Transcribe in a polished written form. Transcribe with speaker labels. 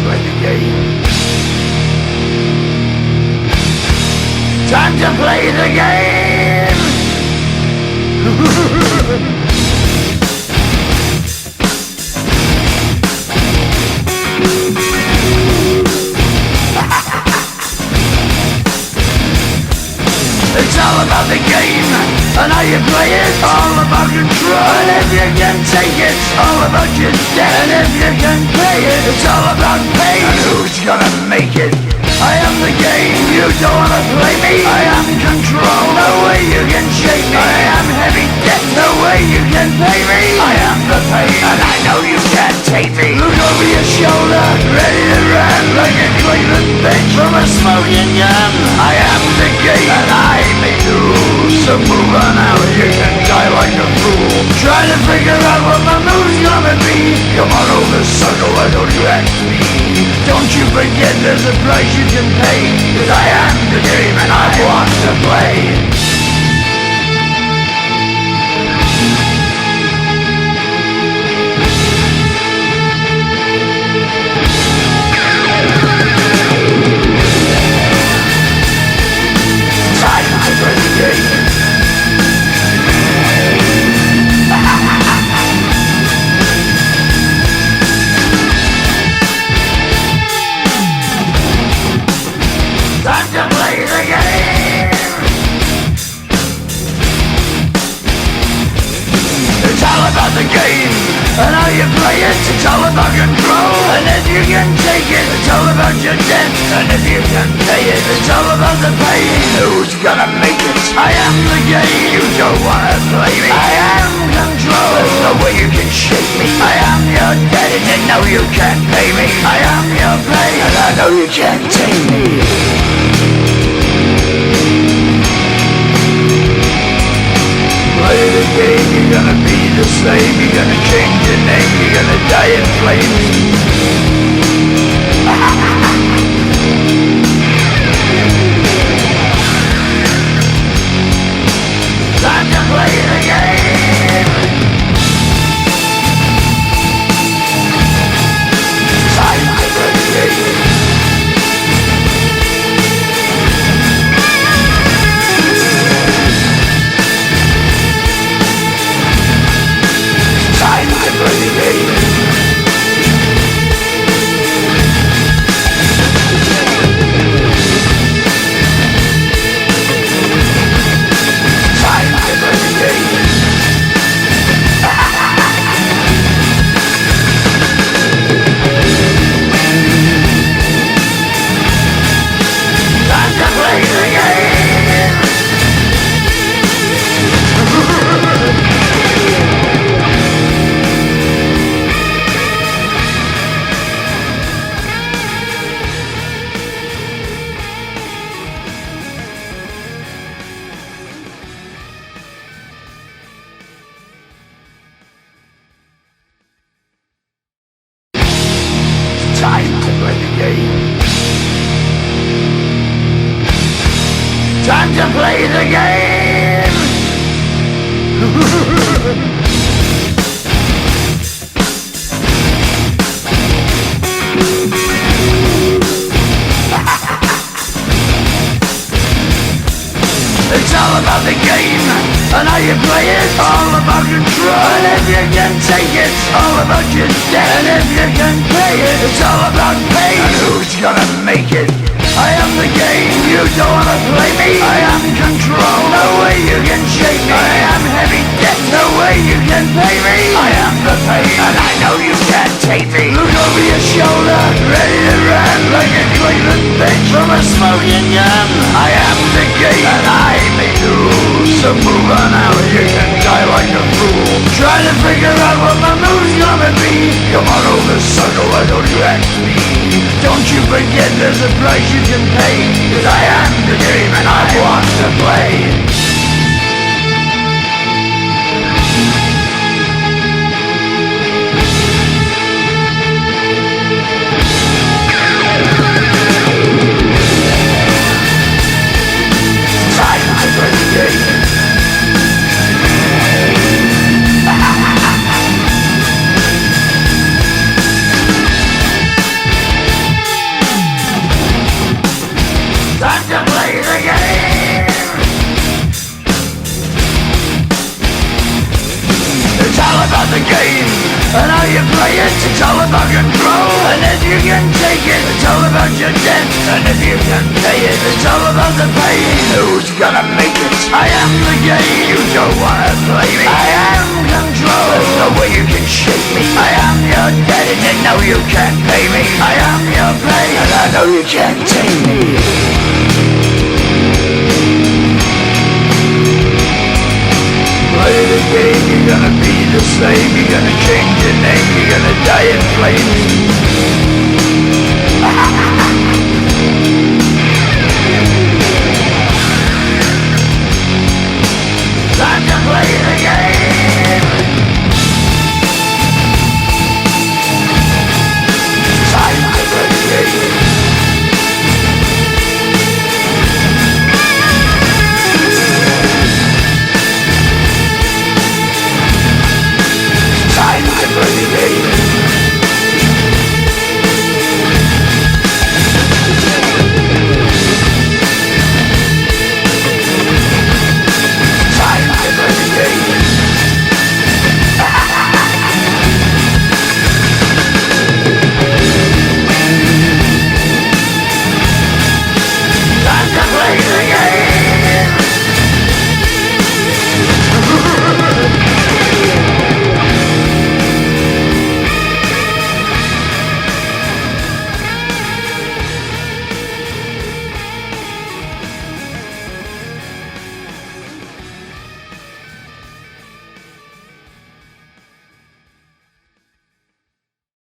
Speaker 1: play the game. Time to play the game. It's all about the game and how you play it. All about control, and if you can take it, all about your debt. And if you can play it, it's all about pain. And who's gonna make it? I am the game, you don't wanna play me. I am control, no way you can shake me. I am heavy debt, no way you can pay me. I am the pain, and I know you can't take me. Look over your shoulder, ready to run like a Cleveland bitch from a smoking gun. I am the game, and I may lose. So move on out, you can die like a fool. Trying to figure out what my move's gonna be. Come on over, sucker, why don't you ask me? Don't you forget there's a price you can pay. Cause I am the game and I want to play. Time to play the game. Time to play the game. It's all about the game and how you play it. It's all about control, and if you can take it, it's all about your debt. And if you can pay it, it's all about the pain. Who's gonna make it? I am the game. You don't wanna play me. I am control. There's no way you can shake me. I am your debt, and you know you can't pay me. I am your pain, and I know you can't take me. Play the game, you're gonna be the same. You're gonna change your name, you're gonna die in flames. Time to play the game. Time to play the game. Time to play the game. Time to play the game. Time to play the game. Time to play the game. Time to play the game. It's all about the game and how you play it. All about control, and if you can take it, all about your debt. And if you can pay it, it's all about pain. And who's gonna make it? I am the game, you don't wanna play me. I am control, no way you can shake me. I am heavy debt, no way you can pay me. I am the pain, and I know you can't take me. Look over your shoulder, ready to run like a Cleveland bitch from a smoking gun. I am the game, and I may lose. So move on out, you can die like a fool. Trying to figure out what my move's gonna be. Come on over, sucker, why don't you ask me? Don't you forget there's a price you can pay. Cause I am the game and I want to play. Time to play the game. about the game and how you play it. It's all about control, and if you can take it, it's all about your debt. And if you can pay it, it's all about the pain. Who's gonna make it? I am the game. You don't wanna play me. I am control. There's no way you can shake me. I am your debt, and you know you can't pay me. I am your pain, and I know you can't take me. Play the game, you're gonna be the same. You're gonna change your name, you're gonna die in flames.